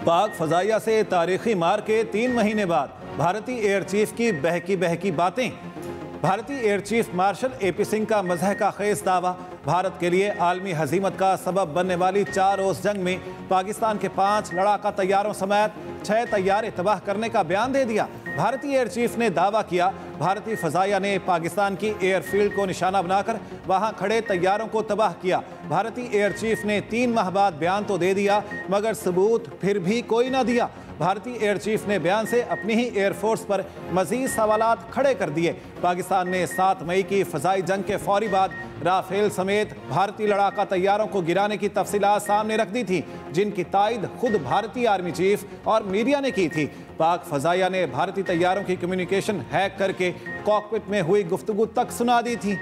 पाक फजाइया से तारीखी मार के 3 महीने बाद भारतीय एयर चीफ की बहकी बहकी बातें। भारतीय air chief marshal AP Singh का मज़ह का खेज दावा। भारत के लिए आलमी हजीमत का सबब बनने वाली 4 रोज़ जंग में पाकिस्तान के 5 लड़ाका तैयारों समेत 6 तैयारे तबाह करने का बयान दे दिया। भारतीय एयर चीफ ने दावा किया, भारतीय फजाइया ने पाकिस्तान की एयरफील्ड को निशाना बनाकर वहां खड़े तैयारों को तबाह किया। भारतीय एयर चीफ ने 3 माह बाद बयान तो दे दिया, मगर सबूत फिर भी कोई ना दिया। भारतीय एयर चीफ ने बयान से अपनी ही एयरफोर्स पर मजीद सवालात खड़े कर दिए। पाकिस्तान ने 7 मई की फजाई जंग के फौरी बाद राफेल समेत भारतीय लड़ाका तैयारों को गिराने की तफसीलात सामने रख दी थी, जिनकी तायद खुद भारतीय आर्मी चीफ और मीडिया ने की थी। पाक फजाइया ने भारतीय तैयारों की कम्युनिकेशन हैक करके कॉकपिट में हुई गुफ्तगू तक सुना दी थी।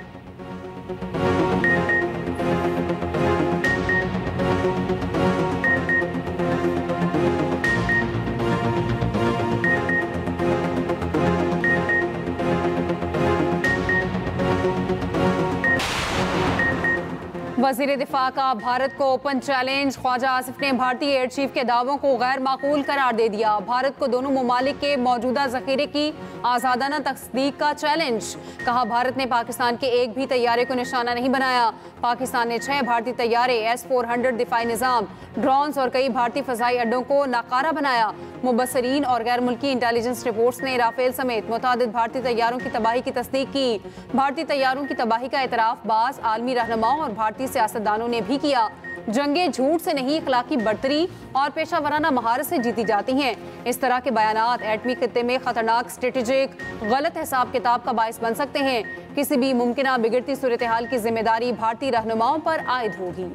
वजीर दिफा का भारत को ओपन चैलेंज। ख्वाजा आसिफ ने भारतीय एयर चीफ के दावों को गैर माकूल करार दे दिया। भारत को दोनों ममालिक के मौजूदा जखीरे की आज़ादाना तस्दीक का चैलेंज। कहा, भारत ने पाकिस्तान के एक भी तैयारे को निशाना नहीं बनाया। पाकिस्तान ने 6 भारतीय तैयारे, S-400 दिफाई निज़ाम, ड्रोन्स और कई भारतीय फजाई अड्डों को नाकारा बनाया। मुबसरीन और गैर मुल्की इंटेलिजेंस रिपोर्ट्स ने राफेल समेत मुतादिद भारतीय तैयारों की तबाही की तस्दीक की। भारतीय तैयारों की तबाही का एतराफ़ बाज़ आलमी रहनुमाओं और भारतीय सियासतदानों ने भी किया। जंगें झूठ से नहीं, इखलाकी बर्तरी और पेशा वराना महारत से जीती जाती हैं। इस तरह के बयानात एटमी खित्ते में खतरनाक स्ट्रेटेजिक गलत हिसाब किताब का बायस बन सकते हैं। किसी भी मुमकिन बिगड़ती सूरत हाल की जिम्मेदारी भारतीय रहनुमाओं पर आयद होगी।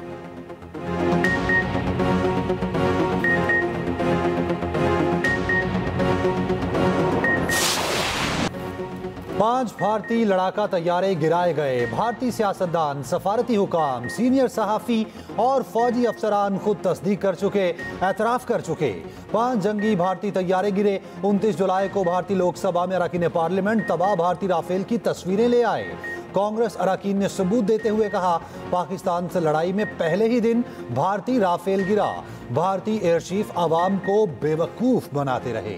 5 भारतीय लड़ाका तैयारे गिराए गए। भारतीय सियासतदान, सफारती हुकाम, सीनियर सहाफ़ी और फौजी अफसरान खुद तस्दीक कर चुके, एतराफ़ कर चुके। 5 जंगी भारतीय तैयारे गिरे। 29 जुलाई को भारतीय लोकसभा में अरकान पार्लियामेंट तबाह भारतीय राफेल की तस्वीरें ले आए। कांग्रेस अरकान ने सबूत देते हुए कहा, पाकिस्तान से लड़ाई में पहले ही दिन भारतीय राफेल गिरा। भारतीय एयर चीफ आवाम को बेवकूफ़ बनाते रहे।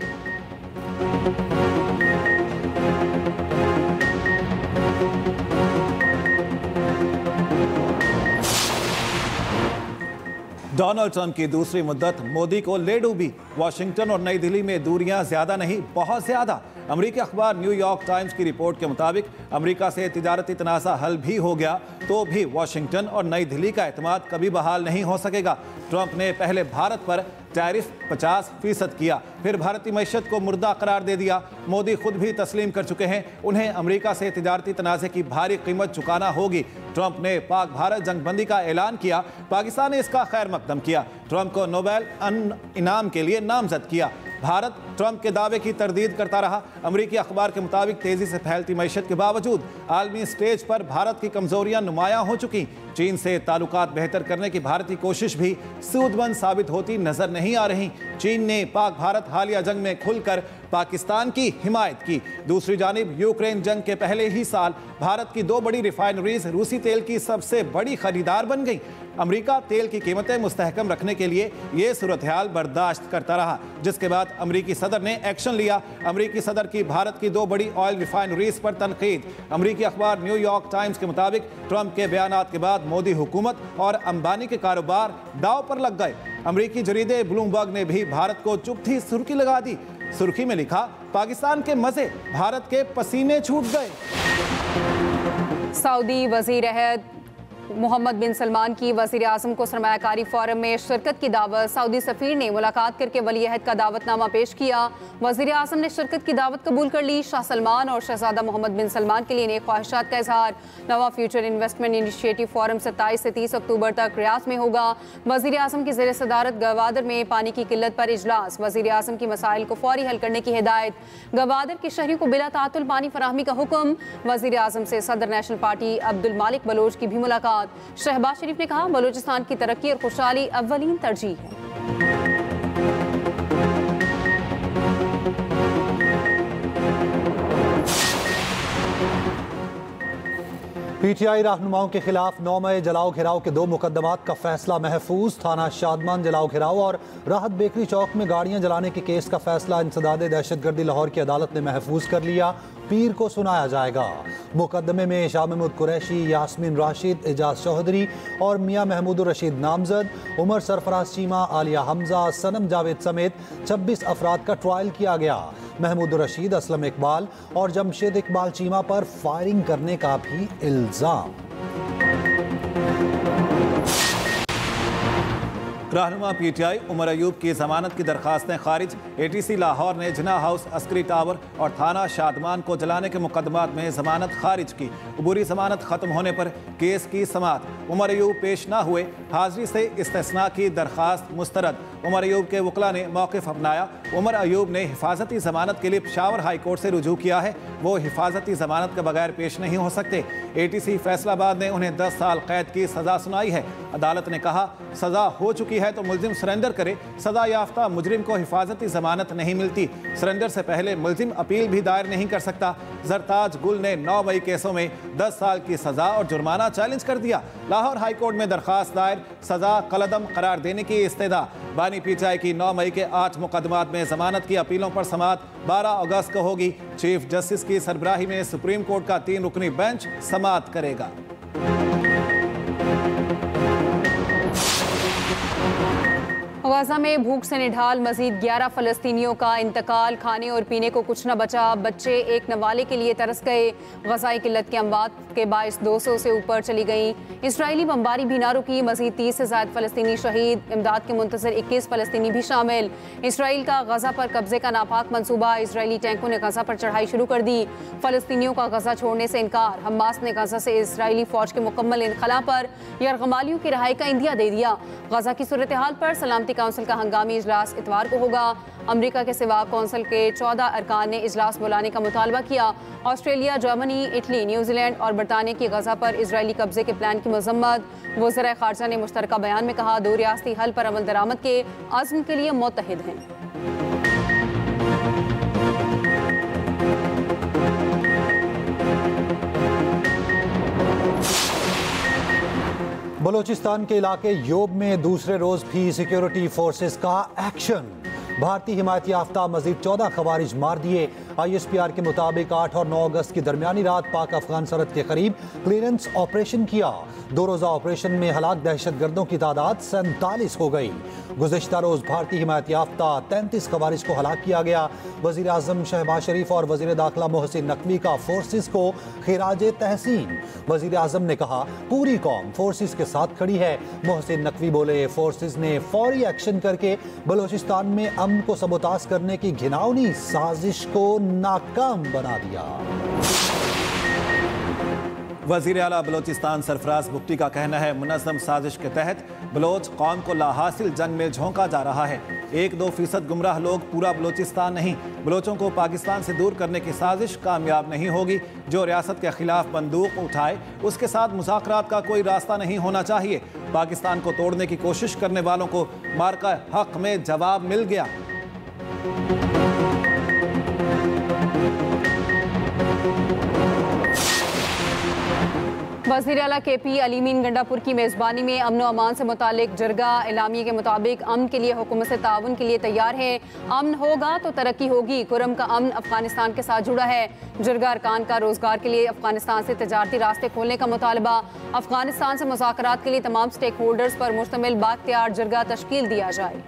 डोनाल्ड ट्रंप की दूसरी मुद्दत मोदी को ले डूबी। वाशिंगटन और नई दिल्ली में दूरियां ज्यादा नहीं, बहुत ज्यादा। अमरीकी अखबार न्यूयॉर्क टाइम्स की रिपोर्ट के मुताबिक अमरीका से तिजारती तनाज़ा हल भी हो गया तो भी वाशिंगटन और नई दिल्ली का एतमाद कभी बहाल नहीं हो सकेगा। ट्रंप ने पहले भारत पर टैरिफ 50% किया, फिर भारतीय मईशत को मुर्दा करार दे दिया। मोदी खुद भी तस्लीम कर चुके हैं, उन्हें अमरीका से तिजारती तनाज़े की भारी कीमत चुकाना होगी। ट्रंप ने पाक भारत जंगबंदी का ऐलान किया, पाकिस्तान ने इसका खैर मकदम किया। ट्रंप को नोबेल इनाम के लिए नामजद किया। भारत ट्रंप के दावे की तरदीद करता रहा। अमरीकी अखबार के मुताबिक तेजी से फैलती मईशत के बावजूद आलमी स्टेज पर भारत की कमजोरियां नुमायां हो चुकी। चीन से ताल्लुकात बेहतर करने की भारतीय कोशिश भी सूदमंद साबित होती नजर नहीं आ रही। चीन ने पाक भारत हालिया जंग में खुलकर पाकिस्तान की हिमायत की। दूसरी जानिब यूक्रेन जंग के पहले ही साल भारत की 2 बड़ी रिफाइनरीज रूसी तेल की सबसे बड़ी खरीदार बन गई। अमरीका तेल की कीमतें मुस्तहकम रखने के लिए ये सूरत हाल बर्दाश्त करता रहा, जिसके बाद अमरीकी सदर ने एक्शन लिया। अमरीकी सदर की भारत की 2 बड़ी ऑयल रिफाइनरीज पर तनकीद। अमरीकी अखबार न्यूयॉर्क टाइम्स के मुताबिक ट्रंप के बयानात के बाद मोदी हुकूमत और अंबानी के कारोबार दाव पर लग गए। अमरीकी जरीदे ब्लूमबर्ग ने भी भारत को चुभती सुर्खी लगा दी। सुर्खी में लिखा, पाकिस्तान के मजे, भारत के पसीने छूट गए। सऊदी वजीर अहद मोहम्मद बिन सलमान की वज़ीर आज़म को सरमायाकारी फोरम में शिरकत की दावत। सऊदी सफ़ीर ने मुलाकात करके वली अहद का दावतनामा पेश किया। वज़ीर आज़म ने शिरकत की दावत कबूल कर ली। शाह सलमान और शहजादा मोहम्मद बिन सलमान के लिए नेक ख्वाहिशात का इजहार। नवा फ्यूचर इन्वेस्टमेंट इनिशिएटिव फोरम 27 से 30 अक्टूबर तक रियाद में होगा। वज़ीर आज़म की ज़ेर सदारत गवादर में पानी की किल्लत पर इजलास। वज़ीर आज़म की मसाइल को फौरी हल करने की हिदायत। गवादर के शहरियों को बिला तातुल पानी फराहमी का हुक्म। वज़ीर आज़म से सदर नेशनल पार्टी अब्दुल मालिक बलोच की भी मुलाकात। शहबाज शरीफ ने कहा, बलूचिस्तान की तरक्की और खुशहाली अव्वलीन तरजीह है। पीटीआई रहनुमाओं के खिलाफ 9 मई जलाओ घिराव के 2 मुकदमात का फैसला महफूज। थाना शादमान जलाओ घिराव और राहत बेकरी चौक में गाड़ियां जलाने के केस का फैसला इंसदादे दहशतगर्दी लाहौर की अदालत ने महफूज कर लिया। पीर को सुनाया जाएगा। मुकदमे में शाह महमूद कुरैशी, यास्मीन राशिद, एजाज चौधरी और मियां महमूद रशीद नामजद, उमर सरफराज चीमा, आलिया हमजा, सनम जावेद समेत 26 अफराद का ट्रायल किया गया। महमूद रशीद, असलम इकबाल और जमशेद इकबाल चीमा पर फायरिंग करने का भी इल्जाम। रहनुमा पीटीआई उमर अयूब की जमानत की दरखास्तें खारिज। एटीसी लाहौर ने जिना हाउस, अस्करी टावर और थाना शादमान को जलाने के मुकदमात में जमानत खारिज की। अबूरी जमानत खत्म होने पर केस की समाअत। उमर अयूब पेश न हुए, हाजिरी से इस्तिस्ना की दरखास्त मुस्तरद। उमर अयूब के वकला ने मौक़िफ़ अपनाया। उमर अयूब ने हिफाजती जमानत के लिए पेशावर हाई कोर्ट से रुजू किया है। वो हिफाजती जमानत के बगैर पेश नहीं हो सकते। एटीसी फैसलाबाद ने उन्हें 10 साल कैद की सजा सुनाई है। अदालत ने कहा, सजा हो चुकी है तो मुल्जिम सरेंडर करे। सजा याफ्ता मुजरिम को हिफाजती जमानत नहीं मिलती। सरेंडर से पहले मुल्जिम अपील भी दायर नहीं कर सकता। जरताज गुल ने 9 मई केसों में 10 साल की सजा और जुर्माना चैलेंज कर दिया। लाहौर हाई कोर्ट में दरखास्त दायर, सजा कलदम करार देने की इस्तेदा। बानी पीटीआई की 9 मई के 8 मुकदमात में जमानत की अपीलों पर समाअत 12 अगस्त को होगी। चीफ जस्टिस की सरबराही में सुप्रीम कोर्ट का 3 रुकनी बेंच समाअत करेगा। गाजा में भूख से निढाल मजीद 11 फलस्तीनियों का इंतकाल। खाने और पीने को कुछ न बचा। बच्चे एक नवाले के लिए तरस गए। गज़ाई किल्लत के अमवात के बायस 200 से ऊपर चली गई। इसराइली बमबारी भी ना रुकी। मजीद 30 से ज़ायद फलस्तीनी शहीद। इमदाद के मुंतज़िर 21 फलस्तीनी भी शामिल। इसराइल का गजा पर कब्जे का नापाक मंसूबा। इसराइली टैंकों ने गजा पर चढ़ाई शुरू कर दी। फलस्तीनियों का गजा छोड़ने से इनकार। हमास ने गजा से इसराइली फौज के मुकम्मल इनखला पर यरगमालियों की रहाई का इंदिया दे दिया। गजा की सूरत हाल पर सलामती काउंसिल का हंगामी इजलास इतवार को होगा। अमेरिका के सिवा कौंसिल के 14 अरकान ने इजलास बुलाने का मुतालबा किया। ऑस्ट्रेलिया, जर्मनी, इटली, न्यूजीलैंड और बरतानिया की गजा पर इजरायली कब्जे के प्लान की मजम्मत। वज़ीर खारजा ने मुश्तरका बयान में कहा, 2 रियासती हल पर अमल दरामद के अज़्म के लिए मुत्तहिद हैं। बलोचिस्तान के इलाके योब में दूसरे रोज भी सिक्योरिटी फोर्सेस का एक्शन। भारतीय हिमायत याफ्ता मजीद 14 खवारिज मार दिए। ISPR के मुताबिक 8 और 9 अगस्त की दरमियानी रात पाक अफगान सरहद के करीब क्लियरेंस ऑपरेशन किया। 2 रोज़ा ऑपरेशन में हलाक दहशतगर्दों की तादाद 47 हो गई। गुज़िश्ता रोज भारतीय हिमायत याफ्ता 33 खवारिज को हलाक किया गया। वज़ीर आज़म शहबाज शरीफ और वज़ीर दाखिला मोहसिन नकवी का फोर्सेस को खिराज तहसीन। वज़ीर आज़म ने कहा, पूरी कौम फोर्सेस के साथ खड़ी है। मोहसिन नकवी बोले, फोर्सेस ने फौरी एक्शन करके बलोचिस्तान में अमन को सबोताज करने की घिनौनी साजिश को नाकाम बना दिया। वज़ीर आला बलोचिस्तान सरफराज बुख्ती का कहना है, मुनज़्ज़म साजिश के तहत बलोच कौम को लाहासिल जंग में झोंका जा रहा है। 1-2% गुमराह लोग, पूरा बलोचिस्तान नहीं। बलोचों को पाकिस्तान से दूर करने की साजिश कामयाब नहीं होगी। जो रियासत के खिलाफ बंदूक उठाए उसके साथ मुज़ाकरात का कोई रास्ता नहीं होना चाहिए। पाकिस्तान को तोड़ने की कोशिश करने वालों को मार्का हक में जवाब मिल गया। वज़ीर आला KP अलीमीन गंडापुर की मेज़बानी में अमन व अमान से मुतालिक जरगा एलामिया के मुताबिक अमन के लिए हुकूमत से ताउन के लिए तैयार है। अमन होगा तो तरक्की होगी। कुरम का अमन अफगानिस्तान के साथ जुड़ा है। जरगा अरकान का रोजगार के लिए अफगानिस्तान से तजारती रास्ते खोलने का मुतालबा। अफगानिस्तान से मुज़ाकरात के लिए तमाम स्टेक होल्डर्स पर मुश्तमिल बाख्तियार जरगा तश्कील दिया जाए।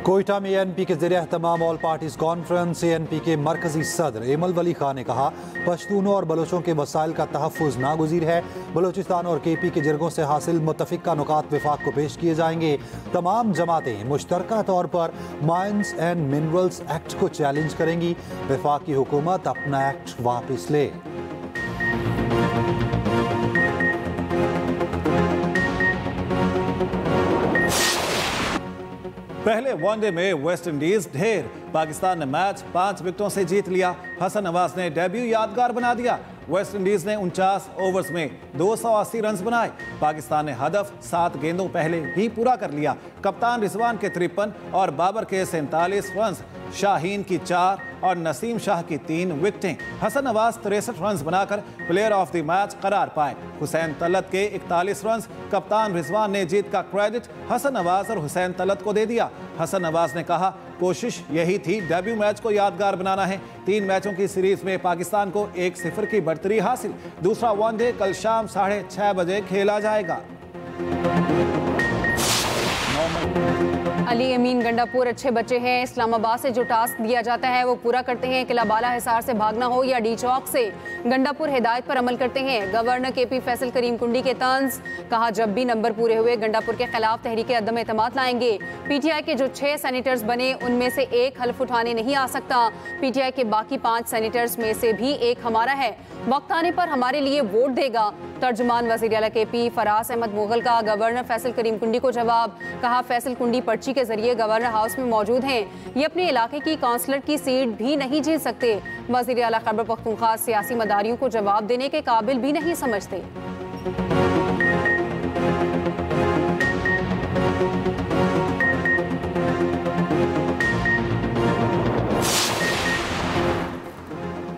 कोयटा में ANP के ज़रिए तमाम ऑल पार्टीज कॉन्फ्रेंस। ANP के मरकजी सदर एमल वली खां ने कहा, पश्तूनों और बलोचों के मसाइल का तहफ़्फ़ुज़ नागुज़ीर है। बलोचिस्तान और KP के जरगों से हासिल मुत्तफ़िक़ा नुकात विफ़ाक़ को पेश किए जाएंगे। तमाम जमातें मुश्तरका तौर पर माइंस एंड मिनरल्स एक्ट को चैलेंज करेंगी। वफ़ाक़ी हुकूमत अपना एक्ट वापस ले। पहले वनडे में वेस्ट इंडीज ढेर। पाकिस्तान ने मैच 5 विकेटों से जीत लिया। हसन नवाज ने डेब्यू यादगार बना दिया। वेस्ट इंडीज ने 49 ओवर्स में 280 रन बनाए। पाकिस्तान ने हदफ 7 गेंदों पहले ही पूरा कर लिया। कप्तान रिजवान के 53 और बाबर के 47 रन, शाहीन की 4 और नसीम शाह की 3 विकेटें। हसन नवाज 63 रन बनाकर प्लेयर ऑफ द मैच करार पाए। हुसैन तलत के 41 रन। कप्तान रिजवान ने जीत का क्रेडिट हसन नवाज और हुसैन तलत को दे दिया। हसन नवाज ने कहा, कोशिश यही थी, डेब्यू मैच को यादगार बनाना है। 3 मैचों की सीरीज में पाकिस्तान को 1-0 की बढ़तरी हासिल। दूसरा वनडे कल शाम 6:30 बजे खेला जाएगा। अली अमीन गंडापुर अच्छे बच्चे हैं। इस्लामाबाद से जो टास्क दिया जाता है वो पूरा करते हैं। किला बाला हिसार से भागना हो या डी चौक से, गंडापुर हिदायत पर अमल करते हैं। गवर्नर KP फैसल करीम कुंडी के तंज, कहा जब भी नंबर पूरे हुए गंडापुर के खिलाफ तहरीक अदम एतमाद लाएंगे। PTI के जो 6 सेनेटर्स बने उनमें से एक हल्फ उठाने नहीं आ सकता। PTI के बाकी 5 सेनेटर्स में से भी एक हमारा है। वक्त आने पर हमारे लिए वोट देगा। तर्जुमान वज़ीर आला KP फराज अहमद मुगल का गवर्नर फैसल करीम कुंडी को जवाब, कहा फैसल कुंडी पर्ची के जरिए गवर्नर हाउस में मौजूद हैं। ये अपने इलाके की काउंसलर की सीट भी नहीं जीत सकते। वज़ीर आला खैबर पख्तूनख्वा सियासी मदारियों को जवाब देने के काबिल भी नहीं समझते।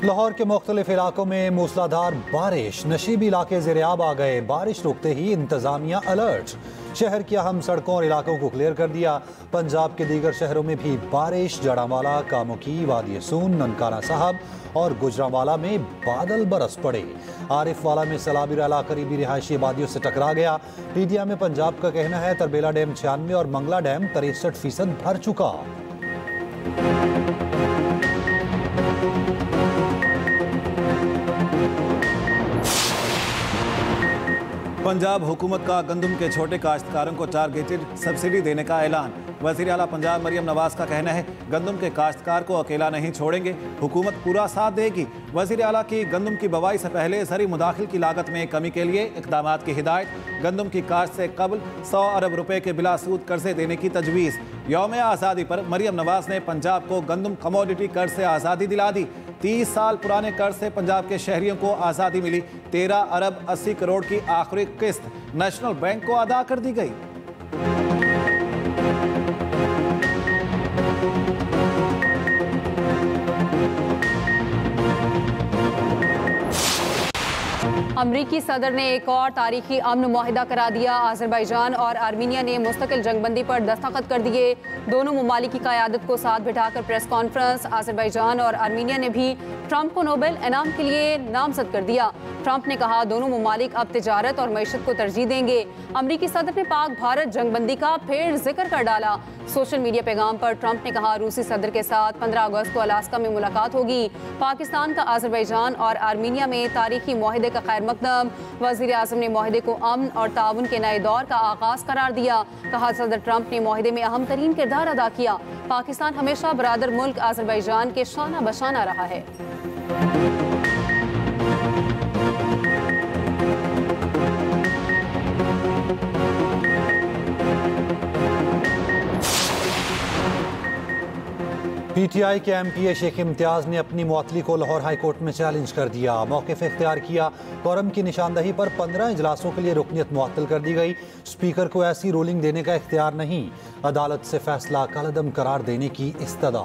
लाहौर के मुख्तलिफ इलाकों में मूसलाधार बारिश, नशीबी इलाके ज़ेर-ए-आब आ गए। बारिश रुकते ही इंतजामिया अलर्ट, शहर की अहम सड़कों और इलाकों को क्लियर कर दिया। पंजाब के दीगर शहरों में भी बारिश, जड़ावाला, कामुकी, वादी सून, ननकाना साहब और गुजरावाला में बादल बरस पड़े। आरिफ वाला में सलाबी नाला करीबी रिहायशी आबादियों से टकरा गया। मीडिया में पंजाब का कहना है तरबेला डैम 96 और मंगला डैम 63% भर चुका। पंजाब हुकूमत का गंदम के छोटे काश्तकारों को टारगेटेड सब्सिडी देने का ऐलान। वज़ीर आला पंजाब मरियम नवाज का कहना है गंदम के काश्तकार को अकेला नहीं छोड़ेंगे, हुकूमत पूरा साथ देगी। वज़ीर आला की गंदम की बवाई से पहले ज़री मुदाखिल की लागत में कमी के लिए इक़दामात की हिदायत। गंदम की काश्त से कबल 100 अरब रुपए के बिलासूद कर्जे देने की तजवीज़। यौम आज़ादी पर मरियम नवाज ने पंजाब को गंदम कमोडिटी कर्ज से आज़ादी दिला दी। 30 साल पुराने कर्ज से पंजाब के शहरियों को आज़ादी मिली। 13 अरब 80 करोड़ की आखिरी किस्त नेशनल बैंक को अदा कर दी गई। अमरीकी सदर ने एक और तारीखी अमन मुआहिदा करा दिया। अज़रबैजान और आर्मीनिया ने मुस्तकिल जंगबंदी पर दस्तखत कर दिए। दोनों ममालिक की क़यादत को साथ बिठाकर प्रेस कॉन्फ्रेंस। अज़रबैजान और आर्मीनिया ने भी ट्रंप को नोबेल इनाम के लिए नामजद कर दिया। ट्रंप ने कहा दोनों ममालिक अब तिजारत और मईशत को तरजीह देंगे। अमरीकी सदर ने पाक भारत जंगबंदी का फिर जिक्र कर डाला। सोशल मीडिया पैगाम पर ट्रंप ने कहा रूसी सदर के साथ 15 अगस्त को अलास्का में मुलाकात होगी। पाकिस्तान का अज़रबैजान और आर्मीनिया में तारीखी मुआहिदे का खैर मकदम। वज़ीर आज़म ने मुआहिदे को अमन और ताउन के नए दौर का आगाज करार दिया। कहा सदर ट्रंप ने मुआहिदे में अहम तरीन किरदार अदा किया। पाकिस्तान हमेशा बरादर मुल्क अज़रबैजान के शाना बशाना रहा है। PTI के MPA शेख इम्तियाज ने अपनी मुअत्तली को लाहौर हाई कोर्ट में चैलेंज कर दिया। मौक़िफ़ इख्तियार किया। कोरम की निशानदही पर 15 इजलासों के लिए रुकनियत मुअत्तल कर दी गई। स्पीकर को ऐसी रूलिंग देने का इख्तियार नहीं। अदालत से फैसला कलअदम करार देने की इस्तदा।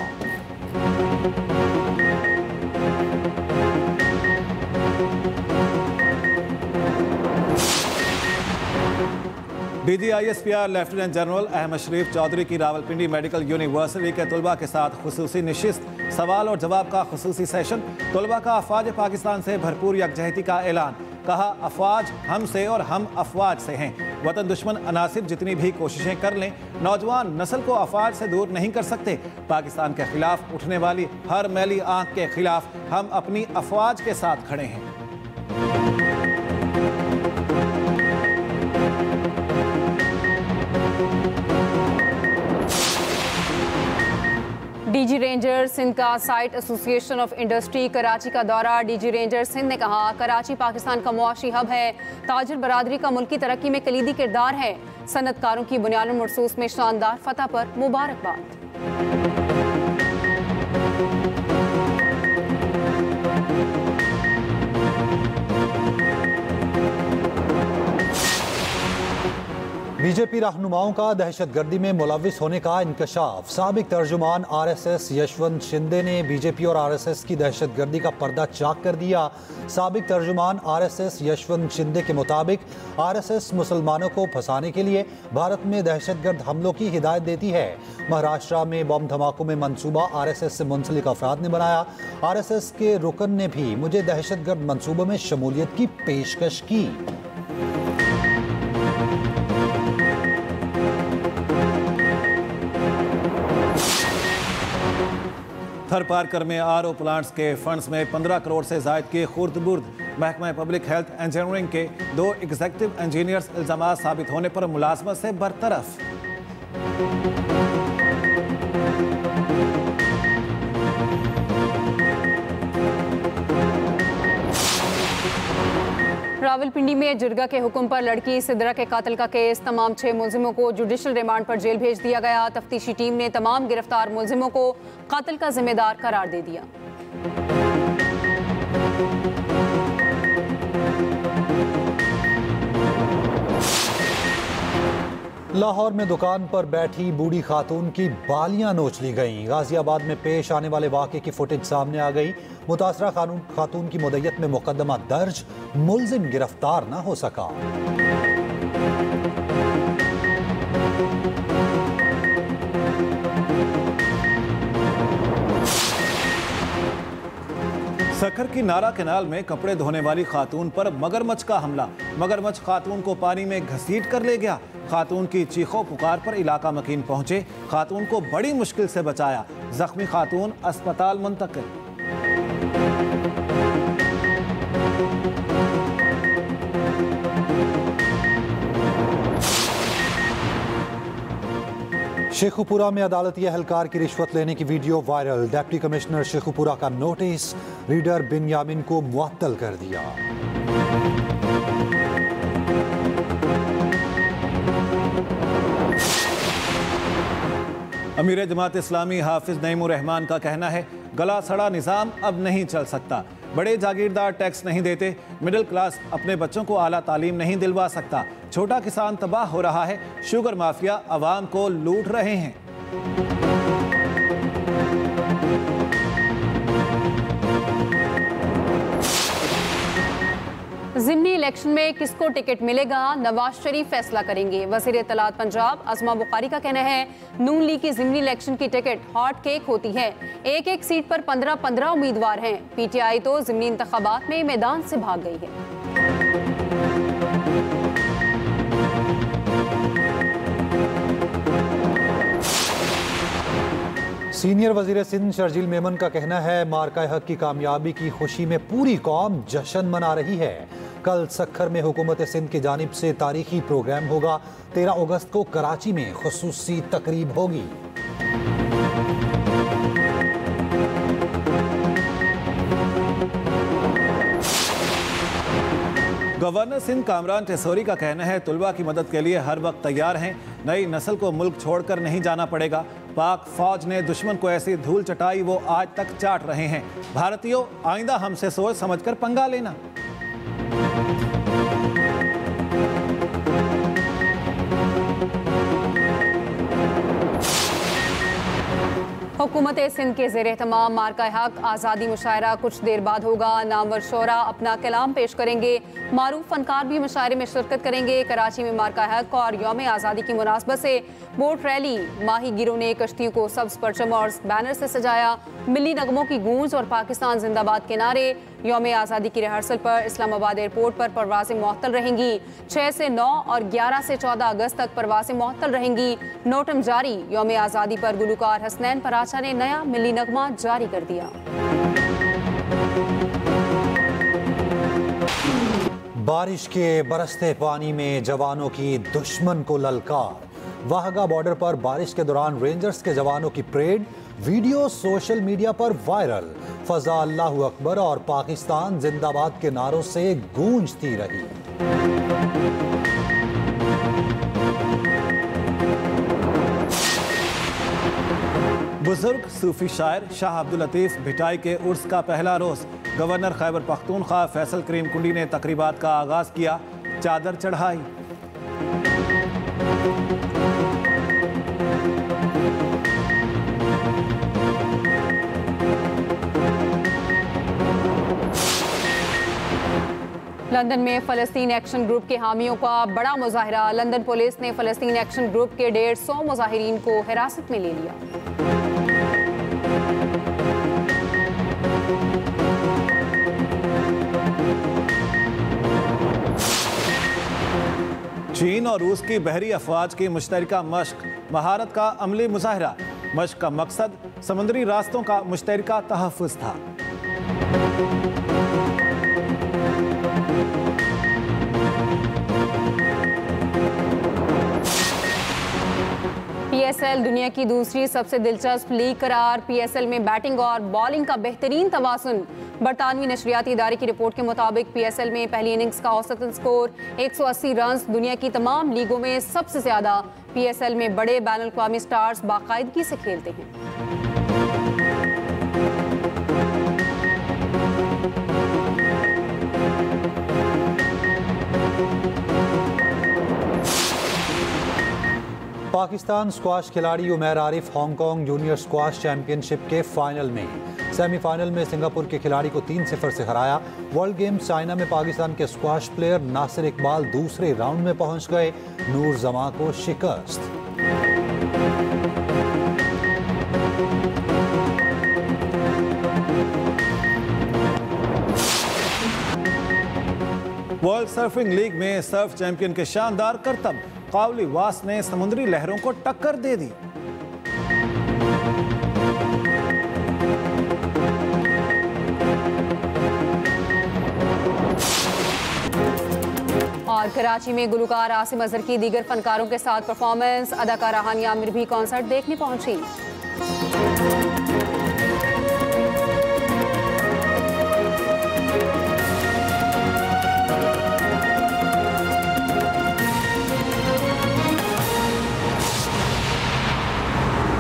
DGISPR लेफ्टिनेंट जनरल अहमद शरीफ चौधरी की रावलपिंडी मेडिकल यूनिवर्सिटी के तलबा के साथ खुसूसी नशिस्त, सवाल और जवाब का खुसूसी सेशन। तलबा का अफवाज पाकिस्तान से भरपूर यकजहती का ऐलान। कहा अफवाज हमसे और हम अफवाज से हैं। वतन दुश्मन अनासिर जितनी भी कोशिशें कर लें, नौजवान नस्ल को अफवाज से दूर नहीं कर सकते। पाकिस्तान के खिलाफ उठने वाली हर मैली आंख के खिलाफ हम अपनी अफवाज के साथ खड़े हैं। DG रेंजर सिंध का site association of industry Karachi का दौरा। DG रेंजर सिंध ने कहा कराची पाकिस्तान का मुआशी हब है। ताजिर बरादरी का मुल्की तरक्की में कलीदी किरदार है। सनतकारों की बुनियाद मरसूस में शानदार फतह पर मुबारकबाद। बीजेपी रहनुमाओं का दहशतगर्दी में मुलविस होने का इंकशाफ। साबिक तर्जुमान आरएसएस यशवंत शिंदे ने बीजेपी और आरएसएस की दहशतगर्दी का पर्दा चाक कर दिया। साबिक तर्जुमान आरएसएस यशवंत शिंदे के मुताबिक आरएसएस मुसलमानों को फंसाने के लिए भारत में दहशतगर्द हमलों की हिदायत देती है। महाराष्ट्र में बम धमाकों में मंसूबा आरएसएस से मुंसलिक अफराद ने बनाया। आरएसएस के रुकन ने भी मुझे दहशतगर्द मंसूबों में शमूलियत की पेशकश की। थर पारकर में आरओ प्लांट्स के फंड्स में 15 करोड़ से जायद की खुर्द-बुर्द। महकमा पब्लिक हेल्थ इंजीनियरिंग के 2 एग्जीक्यूटिव इंजीनियर्स इल्जामात साबित होने पर मुलाजमत से बरतरफ। रावलपिंडी में जिरगा के हुक्म पर लड़की सिद्रा के कातिल का केस। तमाम 6 मुलजिमों को जुडिशल रिमांड पर जेल भेज दिया गया। तफ्तीशी टीम ने तमाम गिरफ्तार मुलजिमों को कातिल का जिम्मेदार करार दे दिया। लाहौर में दुकान पर बैठी बूढ़ी खातून की बालियां नोच ली गईं। गाजियाबाद में पेश आने वाले वाक़े की फुटेज सामने आ गई। मुतासरा खातून की मुद्दत में मुकदमा दर्ज, मुलजिम गिरफ्तार न हो सका। सखर की नारा कैनाल में कपड़े धोने वाली खातून पर मगरमच्छ का हमला। मगरमच्छ खातून को पानी में घसीट कर ले गया। खातून की चीखों पुकार पर इलाका मकीन पहुंचे। खातून को बड़ी मुश्किल से बचाया। जख्मी खातून अस्पताल मुंतकिल। शेखुपुरा में अदालती एहलकार की रिश्वत लेने की video viral. Deputy commissioner Sheikhupura का नोटिस, रीडर बिनयामिन को मुअत्तल कर दिया। अमीर जमात इस्लामी हाफिज नईमुर रहमान का कहना है, गला सड़ा निज़ाम अब नहीं चल सकता। बड़े जागीरदार टैक्स नहीं देते, मिडिल क्लास अपने बच्चों को आला तालीम नहीं दिलवा सकता, छोटा किसान तबाह हो रहा है, शुगर माफिया अवाम को लूट रहे हैं। ज़िमनी इलेक्शन में किसको टिकट मिलेगा, नवाज शरीफ फैसला करेंगे। वज़ीर इत्तलात पंजाब अज़मा बुखारी का कहना है, नून लीग की ज़िमनी इलेक्शन की टिकट हॉट केक होती है। एक सीट पर 15 उम्मीदवार हैं। पीटीआई तो ज़िमनी इंतखाबात में मैदान से भाग गई है। सीनियर वजीर सिंध शर्जील मेमन का कहना है, मार्का हक की कामयाबी की खुशी में पूरी कौम जश्न मना रही है। कल सखर में हुकूमत सिंध की जानिब से तारीखी प्रोग्राम होगा। 13 अगस्त को कराची में खुसूसी तकरीब होगी। गवर्नर सिंध कामरान टेसोरी का कहना है, तुलबा की मदद के लिए हर वक्त तैयार हैं। नई नस्ल को मुल्क छोड़कर नहीं जाना पड़ेगा। पाक फौज ने दुश्मन को ऐसी धूल चटाई वो आज तक चाट रहे हैं। भारतीयों, आइंदा हमसे सोच समझकर पंगा लेना। हुकूमत सिंध के ज़ेर एहतमाम मार्का हक आज़ादी मुशायरा कुछ देर बाद होगा। नामवर शोरा अपना कलाम पेश करेंगे। मारूफ फनकार भी मुशायरे में शिरकत करेंगे। कराची में मार्का हक और यौम आज़ादी की मुनासबत से बोट रैली। माही गिरों ने कश्तियों को सब्ज परचम और बैनर से सजाया। मिली नगमों की गूंज और पाकिस्तान जिंदाबाद के नारे। यौम आज़ादी की रिहर्सल पर इस्लामाबाद एयरपोर्ट पर परवाज़ें मुअत्तल रहेंगी। 6 से 9 और 11 से 14 अगस्त तक परवाज़ें मुअत्तल रहेंगी। नोटम जारी। यौम आज़ादी पर गुलकार हसनैन पराचा ने नया मिली नगमा जारी कर दिया। बारिश के बरसते पानी में जवानों की दुश्मन को ललकार। वाहगा बॉर्डर पर बारिश के दौरान रेंजर्स के जवानों की परेड। वीडियो सोशल मीडिया पर वायरल। फजा अल्लाहु अकबर और पाकिस्तान जिंदाबाद के नारों से गूंजती रही। बुजुर्ग सूफी शायर शाह अब्दुल लतीफ भिटाई के उर्स का पहला रोज। गवर्नर खैबर पख्तूनख्वा फैसल करीम कुंडी ने तकरीबात का आगाज किया। चादर चढ़ाई। लंदन में फ़लस्तीन एक्शन ग्रुप के हामियों का बड़ा मुजाहरा। लंदन पुलिस ने फ़लस्तीन एक्शन ग्रुप के 150 मुजाहिरीन को हिरासत में ले लिया। चीन और रूस की बहरी अफवाज की मुश्तरका मश्क, महारत का अमली मुजाहरा। मश्क का मकसद समुद्री रास्तों का मुश्तरका तहफ़्फ़ुज़ था। PSL दुनिया की दूसरी सबसे दिलचस्प लीग करार। PSL में बैटिंग और बॉलिंग का बेहतरीन तवाज़ुन। बरतानवी नशरियाती इदारे की रिपोर्ट के मुताबिक PSL में पहली इनिंग्स का औसतन स्कोर 180 रन दुनिया की तमाम लीगों में सबसे ज़्यादा। PSL में बड़े बैनुल अक़वामी स्टार्स बाकायदगी से खेलते हैं। पाकिस्तान स्क्वाश खिलाड़ी Umair Arif Hong Kong junior squash championship के फाइनल में। सेमीफाइनल में सिंगापुर के खिलाड़ी को 3-0 से हराया। वर्ल्ड गेम्स चाइना में पाकिस्तान के स्क्वाश प्लेयर नासिर इकबाल दूसरे राउंड में पहुंच गए। नूर जमां को शिकस्त। वर्ल्ड सर्फिंग लीग में सर्फ चैंपियन के शानदार करतब। कावली वास ने समुद्री लहरों को टक्कर दे दी। और कराची में गुलकार आसिम अजहर की दीगर फनकारों के साथ परफॉर्मेंस। अदाकारा हानिया आमिर भी कॉन्सर्ट देखने पहुंची।